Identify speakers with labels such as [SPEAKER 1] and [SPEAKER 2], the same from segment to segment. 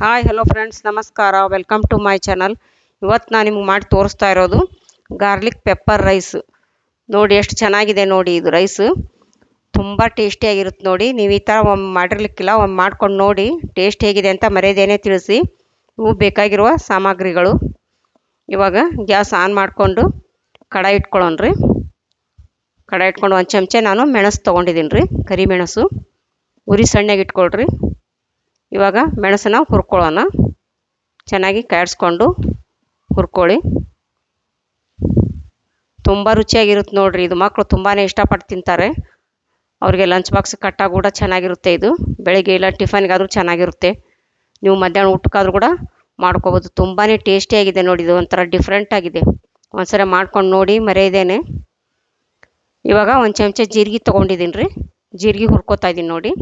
[SPEAKER 1] Hi hello friends, ನಮಸ್ಕಾರ. Welcome to my channel. ಇವತ್ತು ನಾನು ನಿಮ್ಗೆ ಮಾಡಿ ತೋರಿಸ್ತಾ ಇರೋದು ಗಾರ್ಲಿಕ್ ಪೆಪ್ಪರ್ ರೈಸ್. ನೋಡಿ ಎಷ್ಟು ಚೆನ್ನಾಗಿದೆ ನೋಡಿ. ಇದು ರೈಸು ತುಂಬ ಟೇಸ್ಟಿಯಾಗಿರುತ್ತೆ ನೋಡಿ. ನೀವು ಈ ಥರ ಒಮ್ಮೆ ಮಾಡಿರ್ಲಿಕ್ಕಿಲ್ಲ, ಒಮ್ಮೆ ಮಾಡ್ಕೊಂಡು ನೋಡಿ ಟೇಸ್ಟ್ ಹೇಗಿದೆ ಅಂತ ಮರೆಯದೇನೆ ತಿಳಿಸಿ. ಇವು ಬೇಕಾಗಿರುವ ಸಾಮಗ್ರಿಗಳು. ಇವಾಗ ಗ್ಯಾಸ್ ಆನ್ ಮಾಡಿಕೊಂಡು ಕಡಾಯಿ ಇಟ್ಕೊಳ್ಳೋಣ್ರಿ. ಕಡಾಯಿ ಇಟ್ಕೊಂಡು ಒಂದು ಚಮಚ ನಾನು ಮೆಣಸು ತೊಗೊಂಡಿದ್ದೀನಿ ರೀ, ಕರಿಮೆಣಸು. ಉರಿ ಸಣ್ಣಗೆ ಇಟ್ಕೊಳ್ರಿ. ಇವಾಗ ಮೆಣಸನ್ನ ಹುರ್ಕೊಳ್ಳೋಣ. ಚೆನ್ನಾಗಿ ಕಾಯಿಸ್ಕೊಂಡು ಹುರ್ಕೊಳ್ಳಿ. ತುಂಬ ರುಚಿಯಾಗಿರುತ್ತೆ ನೋಡಿರಿ. ಇದು ಮಕ್ಕಳು ತುಂಬಾ ಇಷ್ಟಪಟ್ಟು ತಿಂತಾರೆ. ಅವ್ರಿಗೆ ಲಂಚ್ ಬಾಕ್ಸ್ ಕಟ್ಟಾಗ ಕೂಡ ಚೆನ್ನಾಗಿರುತ್ತೆ. ಇದು ಬೆಳಿಗ್ಗೆ ಇಲ್ಲ ಟಿಫನ್ಗಾದರೂ ಚೆನ್ನಾಗಿರುತ್ತೆ. ನೀವು ಮಧ್ಯಾಹ್ನ ಊಟಕ್ಕಾದರೂ ಕೂಡ ಮಾಡ್ಕೋಬೋದು. ತುಂಬಾ ಟೇಸ್ಟಿಯಾಗಿದೆ ನೋಡಿ. ಇದು ಒಂಥರ ಡಿಫ್ರೆಂಟ್ ಆಗಿದೆ. ಒಂದ್ಸರಿ ಮಾಡ್ಕೊಂಡು ನೋಡಿ ಮರೆಯದೇನೆ. ಇವಾಗ ಒಂದು ಚಮಚ ಜೀರಿಗೆ ತೊಗೊಂಡಿದ್ದೀನಿ ರೀ. ಜೀರಿಗೆ ಹುರ್ಕೋತಾ ಇದ್ದೀನಿ ನೋಡಿ.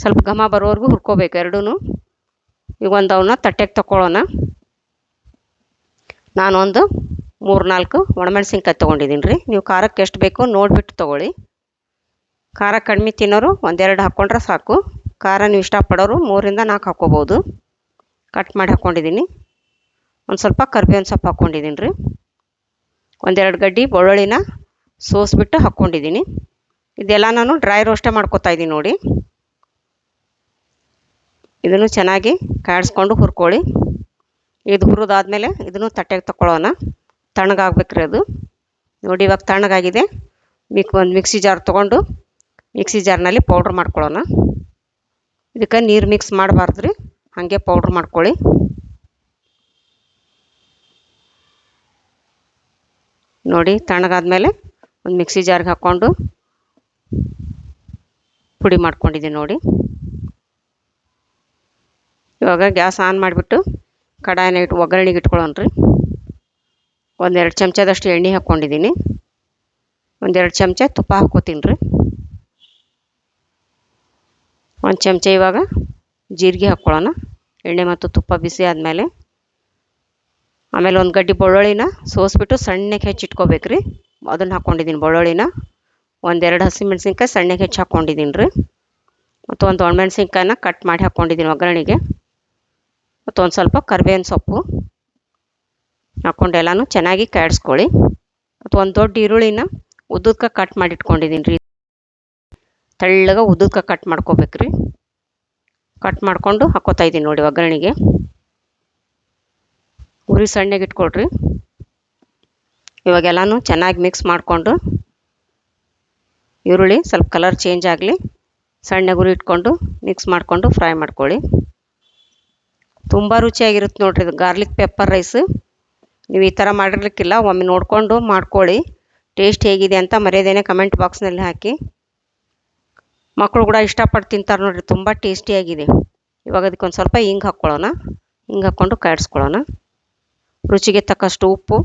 [SPEAKER 1] ಸ್ವಲ್ಪ ಘಮ ಬರೋವರೆಗೂ ಹುರ್ಕೋಬೇಕು ಎರಡೂ. ಈಗ ಒಂದು ಅವನ್ನ ತಟ್ಟೆಗೆ ತಗೊಳ್ಳೋಣ. ನಾನೊಂದು 3-4 ಒಣಮೆಣಸಿನ್ಕಾಯಿ ತೊಗೊಂಡಿದ್ದೀನಿ ರೀ. ನೀವು ಖಾರಕ್ಕೆ ಎಷ್ಟು ಬೇಕೋ ನೋಡಿಬಿಟ್ಟು ತೊಗೊಳ್ಳಿ. ಖಾರ ಕಡಿಮೆ ತಿನ್ನೋರು 1-2 ಹಾಕ್ಕೊಂಡ್ರೆ ಸಾಕು. ಖಾರ ನೀವು ಇಷ್ಟಪಡೋರು 3-4 ಹಾಕ್ಕೋಬೋದು. ಕಟ್ ಮಾಡಿ ಹಾಕ್ಕೊಂಡಿದ್ದೀನಿ. ಒಂದು ಸ್ವಲ್ಪ ಕರಿಬೇವಿನ ಸೊಪ್ಪು ಹಾಕ್ಕೊಂಡಿದ್ದೀನಿ ರೀ. 1-2 ಗಡ್ಡೆ ಬೆಳ್ಳುಳ್ಳಿನ ಸೋಸಿಬಿಟ್ಟು ಹಾಕ್ಕೊಂಡಿದ್ದೀನಿ. ಇದೆಲ್ಲ ನಾನು ಡ್ರೈ ರೋಸ್ಟೇ ಮಾಡ್ಕೊತಾ ಇದ್ದೀನಿ ನೋಡಿ. ಇದನ್ನು ಚೆನ್ನಾಗಿ ಕಾಯಿಸ್ಕೊಂಡು ಹುರ್ಕೊಳ್ಳಿ. ಇದು ಹುರಿದಾದ್ಮೇಲೆ ಇದನ್ನು ತಟ್ಟೆಗೆ ತಗೊಳ್ಳೋಣ. ತಣ್ಣಗಾಗ್ಬೇಕ್ರಿ ಅದು. ನೋಡಿ ಇವಾಗ ತಣ್ಣಗಾಗಿದೆ. ಒಂದು ಮಿಕ್ಸಿ ಜಾರ್ ತೊಗೊಂಡು ಮಿಕ್ಸಿ ಜಾರ್ನಲ್ಲಿ ಪೌಡ್ರ್ ಮಾಡ್ಕೊಳ್ಳೋಣ. ಇದಕ್ಕೆ ನೀರು ಮಿಕ್ಸ್ ಮಾಡಬಾರ್ದು ರೀ, ಹಾಗೆ ಪೌಡ್ರ್ ಮಾಡ್ಕೊಳ್ಳಿ. ನೋಡಿ ತಣ್ಣಗಾದ್ಮೇಲೆ ಒಂದು ಮಿಕ್ಸಿ ಜಾರ್ಗೆ ಹಾಕ್ಕೊಂಡು ಪುಡಿ ಮಾಡ್ಕೊಂಡಿದ್ದೀನಿ ನೋಡಿ. ಇವಾಗ ಗ್ಯಾಸ್ ಆನ್ ಮಾಡಿಬಿಟ್ಟು ಕಡಾಯಿನ ಒಗ್ಗರಣೆಗೆ ಇಟ್ಕೊಳ್ಳೋಣ ರೀ. 1-2 ಚಮಚದಷ್ಟು ಎಣ್ಣೆ ಹಾಕ್ಕೊಂಡಿದ್ದೀನಿ. 1-2 ಚಮಚ ತುಪ್ಪ ಹಾಕ್ಕೋತೀನಿ ರೀ. 1 ಚಮಚ ಇವಾಗ ಜೀರಿಗೆ ಹಾಕ್ಕೊಳ್ಳೋಣ. ಎಣ್ಣೆ ಮತ್ತು ತುಪ್ಪ ಬಿಸಿ ಆದಮೇಲೆ ಆಮೇಲೆ ಒಂದು ಗಡ್ಡೆ ಬೆಳ್ಳುಳ್ಳಿನ ಸೋಸಿಬಿಟ್ಟು ಸಣ್ಣಗೆ ಹೆಚ್ಚಿಟ್ಕೋಬೇಕು ರೀ. ಅದನ್ನು ಹಾಕ್ಕೊಂಡಿದ್ದೀನಿ ಬೆಳ್ಳುಳ್ಳಿನ. 1-2 ಹಸಿಮೆಣ್ಸಿನ್ಕಾಯಿ ಸಣ್ಣಗೆ ಹೆಚ್ಚಿ ಹಾಕ್ಕೊಂಡಿದ್ದೀನಿ ರೀ. ಮತ್ತು ಒಂದು ಒಣಮೆಣ್ಸಿನ್ಕಾಯಿನ ಕಟ್ ಮಾಡಿ ಹಾಕ್ಕೊಂಡಿದ್ದೀನಿ ಒಗ್ಗರಣೆಗೆ. ಮತ್ತು ಒಂದು ಸ್ವಲ್ಪ ಕರಿಬೇವಿನ ಸೊಪ್ಪು ಹಾಕ್ಕೊಂಡು ಎಲ್ಲನೂ ಚೆನ್ನಾಗಿ ಕಾಯಿಸ್ಕೊಳ್ಳಿ. ಮತ್ತು ಒಂದು ದೊಡ್ಡ ಈರುಳ್ಳಿನ ಉದ್ದಕ್ಕೆ ಕಟ್ ಮಾಡಿ ಇಟ್ಕೊಂಡಿದ್ದೀನಿ ರೀ. ತೆಳ್ಳಗೆ ಉದ್ದಕ್ಕೆ ಕಟ್ ಮಾಡ್ಕೋಬೇಕು ರೀ. ಕಟ್ ಮಾಡಿಕೊಂಡು ಹಾಕ್ಕೋತಾ ಇದ್ದೀನಿ ನೋಡಿ ಒಗ್ಗರಣೆಗೆ. ಉರಿ ಸಣ್ಣಗೆ ಇಟ್ಕೊಳ್ರಿ. ಇವಾಗೆಲ್ಲನೂ ಚೆನ್ನಾಗಿ ಮಿಕ್ಸ್ ಮಾಡಿಕೊಂಡು ಈರುಳ್ಳಿ ಸ್ವಲ್ಪ ಕಲರ್ ಚೇಂಜ್ ಆಗಲಿ ಸಣ್ಣಗೆ ಉರಿ ಇಟ್ಕೊಂಡು ಮಿಕ್ಸ್ ಮಾಡಿಕೊಂಡು ಫ್ರೈ ಮಾಡ್ಕೊಳ್ಳಿ. ತುಂಬ ರುಚಿಯಾಗಿರುತ್ತೆ ನೋಡಿರಿ ಇದು ಗಾರ್ಲಿಕ್ ಪೆಪ್ಪರ್ ರೈಸ್. ನೀವು ಈ ಥರ ಮಾಡಿರ್ಲಿಕ್ಕಿಲ್ಲ, ಒಮ್ಮೆ ನೋಡಿಕೊಂಡು ಮಾಡ್ಕೊಳ್ಳಿ. ಟೇಸ್ಟ್ ಹೇಗಿದೆ ಅಂತ ಮರೆಯದೇನೆ ಕಮೆಂಟ್ ಬಾಕ್ಸ್ನಲ್ಲಿ ಹಾಕಿ. ಮಕ್ಕಳು ಕೂಡ ಇಷ್ಟಪಟ್ಟು ತಿಂತಾರೆ ನೋಡಿರಿ. ತುಂಬ ಟೇಸ್ಟಿಯಾಗಿದೆ. ಇವಾಗ ಅದಕ್ಕೊಂದು ಸ್ವಲ್ಪ ಹಿಂಗೆ ಹಾಕ್ಕೊಳ್ಳೋಣ. ಹಿಂಗೆ ಹಾಕ್ಕೊಂಡು ಕಾಯಿಸ್ಕೊಳ್ಳೋಣ. ರುಚಿಗೆ ತಕ್ಕಷ್ಟು ಉಪ್ಪು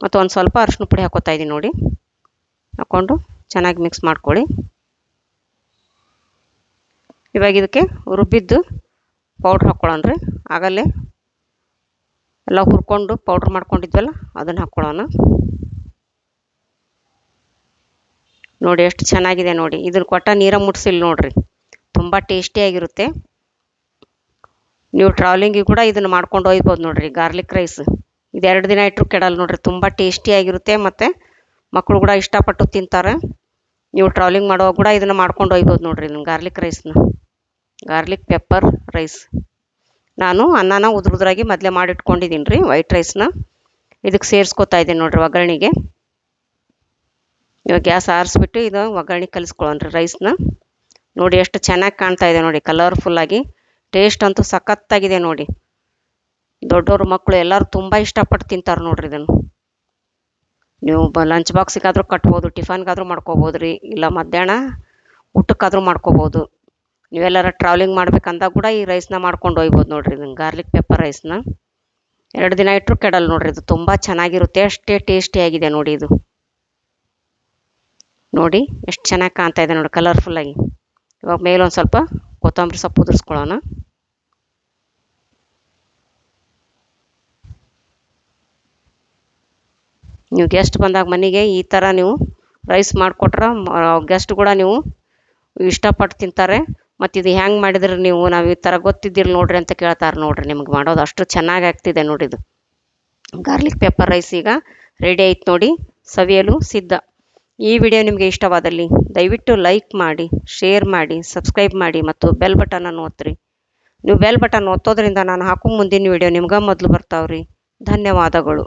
[SPEAKER 1] ಮತ್ತು ಒಂದು ಸ್ವಲ್ಪ ಅರಿಶಿನ ಪುಡಿ ಹಾಕ್ಕೋತಾ ಇದ್ದೀನಿ ನೋಡಿ. ಹಾಕ್ಕೊಂಡು ಚೆನ್ನಾಗಿ ಮಿಕ್ಸ್ ಮಾಡ್ಕೊಳ್ಳಿ. ಇವಾಗ ಇದಕ್ಕೆ ರುಬ್ಬಿದ್ದು ಪೌಡ್ರ್ ಹಾಕ್ಕೊಳ್ಳೋಣ ರೀ. ಆಗಲ್ಲೇ ಎಲ್ಲ ಹುರ್ಕೊಂಡು ಪೌಡ್ರ್ ಮಾಡ್ಕೊಂಡಿದ್ವಲ್ಲ ಅದನ್ನು ಹಾಕ್ಕೊಳ್ಳೋಣ. ನೋಡಿ ಎಷ್ಟು ಚೆನ್ನಾಗಿದೆ ನೋಡಿ. ಇದನ್ನು ಕೊಟ್ಟ ನೀರ ಮುಟ್ಸಿಲ್ಲ ನೋಡಿರಿ. ತುಂಬ ಟೇಸ್ಟಿಯಾಗಿರುತ್ತೆ. ನೀವು ಟ್ರಾವೆಲಿಂಗಿಗೆ ಕೂಡ ಇದನ್ನು ಮಾಡ್ಕೊಂಡು ಹೋಗ್ಬೋದು ನೋಡಿರಿ. ಗಾರ್ಲಿಕ್ ರೈಸ್ ಇದು 2 ದಿನ ಇಟ್ಟರು ಕೆಡಲ್ಲ ನೋಡಿರಿ. ತುಂಬ ಟೇಸ್ಟಿಯಾಗಿರುತ್ತೆ ಮತ್ತು ಮಕ್ಕಳು ಕೂಡ ಇಷ್ಟಪಟ್ಟು ತಿಂತಾರೆ. ನೀವು ಟ್ರಾವೆಲಿಂಗ್ ಮಾಡುವಾಗ ಕೂಡ ಇದನ್ನು ಮಾಡ್ಕೊಂಡು ಹೋಗ್ಬೋದು ನೋಡಿರಿ. ಇದನ್ನು ಗಾರ್ಲಿಕ್ ರೈಸ್ನ, ಗಾರ್ಲಿಕ್ ಪೆಪ್ಪರ್ ರೈಸ್. ನಾನು ಅನ್ನನ ಉದುರಾಗಿ ಮೊದಲೇ ಮಾಡಿಟ್ಕೊಂಡಿದ್ದೀನಿ ರೀ. ವೈಟ್ ರೈಸ್ನ ಇದಕ್ಕೆ ಸೇರಿಸ್ಕೊತಾ ಇದ್ದೀನಿ ನೋಡಿರಿ ಒಗ್ಗರಣೆಗೆ. ಇವಾಗ ಗ್ಯಾಸ್ ಆರಿಸ್ಬಿಟ್ಟು ಇದು ಒಗ್ಗರಣೆ ಕಲಿಸ್ಕೊಳ್ಳೋಣ ರೀ ರೈಸ್ನ. ನೋಡಿ ಎಷ್ಟು ಚೆನ್ನಾಗಿ ಕಾಣ್ತಾ ಇದೆ ನೋಡಿ, ಕಲರ್ಫುಲ್ಲಾಗಿ. ಟೇಸ್ಟ್ ಅಂತೂ ಸಖತ್ತಾಗಿದೆ ನೋಡಿ. ದೊಡ್ಡವರು ಮಕ್ಕಳು ಎಲ್ಲರೂ ತುಂಬ ಇಷ್ಟಪಟ್ಟು ತಿಂತಾರೆ ನೋಡಿರಿ ಇದನ್ನು. ನೀವು ಲಂಚ್ ಬಾಕ್ಸಿಗಾದರೂ ಕಟ್ಬೋದು, ಟಿಫನ್ಗಾದರೂ ಮಾಡ್ಕೋಬೋದು ರೀ, ಇಲ್ಲ ಮಧ್ಯಾಹ್ನ ಊಟಕ್ಕಾದರೂ ಮಾಡ್ಕೋಬೋದು. ನೀವೆಲ್ಲರ ಟ್ರಾವೆಲಿಂಗ್ ಮಾಡ್ಬೇಕಂದಾಗ ಕೂಡ ಈ ರೈಸ್ನ ಮಾಡ್ಕೊಂಡು ಹೋಗ್ಬೋದು ನೋಡಿರಿ. ಇದನ್ನು ಗಾರ್ಲಿಕ್ ಪೆಪ್ಪರ್ ರೈಸ್ನ 2 ದಿನ ಇಟ್ಟರು ಕೆಡಲ್ಲ ನೋಡಿರಿ. ಇದು ತುಂಬ ಚೆನ್ನಾಗಿರುತ್ತೆ. ಅಷ್ಟೇ ಟೇಸ್ಟಿಯಾಗಿದೆ ನೋಡಿ ಇದು. ನೋಡಿ ಎಷ್ಟು ಚೆನ್ನಾಗಿ ಕಾಣ್ತಾ ಇದೆ ನೋಡಿ ಕಲರ್ಫುಲ್ಲಾಗಿ. ಇವಾಗ ಮೇಲೊಂದು ಸ್ವಲ್ಪ ಕೊತ್ತಂಬರಿ ಸೊಪ್ಪು ಉದುರಿಸ್ಕೊಳ್ಳೋಣ. ನೀವು ಗೆಸ್ಟ್ ಬಂದಾಗ ಮನೆಗೆ ಈ ಥರ ನೀವು ರೈಸ್ ಮಾಡಿಕೊಟ್ರೆ ಗೆಸ್ಟ್ ಕೂಡ ನೀವು ಇಷ್ಟಪಟ್ಟು ತಿಂತಾರೆ. ಮತ್ತು ಇದು ಹೆಂಗೆ ಮಾಡಿದ್ರೆ ನೀವು ನಾವು ಈ ಥರ ಗೊತ್ತಿದ್ದಿಲ್ಲ ನೋಡ್ರಿ ಅಂತ ಕೇಳ್ತಾರೆ ನೋಡ್ರಿ. ನಿಮ್ಗೆ ಮಾಡೋದು ಅಷ್ಟು ಚೆನ್ನಾಗಿ ಆಗ್ತಿದೆ ನೋಡಿ. ಇದು ಗಾರ್ಲಿಕ್ ಪೆಪ್ಪರ್ ರೈಸ್ ಈಗ ರೆಡಿ ಆಯ್ತು ನೋಡಿ, ಸವಿಯಲು ಸಿದ್ಧ. ಈ ವಿಡಿಯೋ ನಿಮಗೆ ಇಷ್ಟವಾದಲ್ಲಿ ದಯವಿಟ್ಟು ಲೈಕ್ ಮಾಡಿ, ಶೇರ್ ಮಾಡಿ, ಸಬ್ಸ್ಕ್ರೈಬ್ ಮಾಡಿ ಮತ್ತು ಬೆಲ್ ಬಟನನ್ನು ಒತ್ತಿರಿ. ನೀವು ಬೆಲ್ ಬಟನ್ ಒತ್ತೋದ್ರಿಂದ ನಾನು ಹಾಕೋ ಮುಂದಿನ ವಿಡಿಯೋ ನಿಮ್ಗೆ ಮೊದಲು ಬರ್ತಾವ್ರಿ. ಧನ್ಯವಾದಗಳು.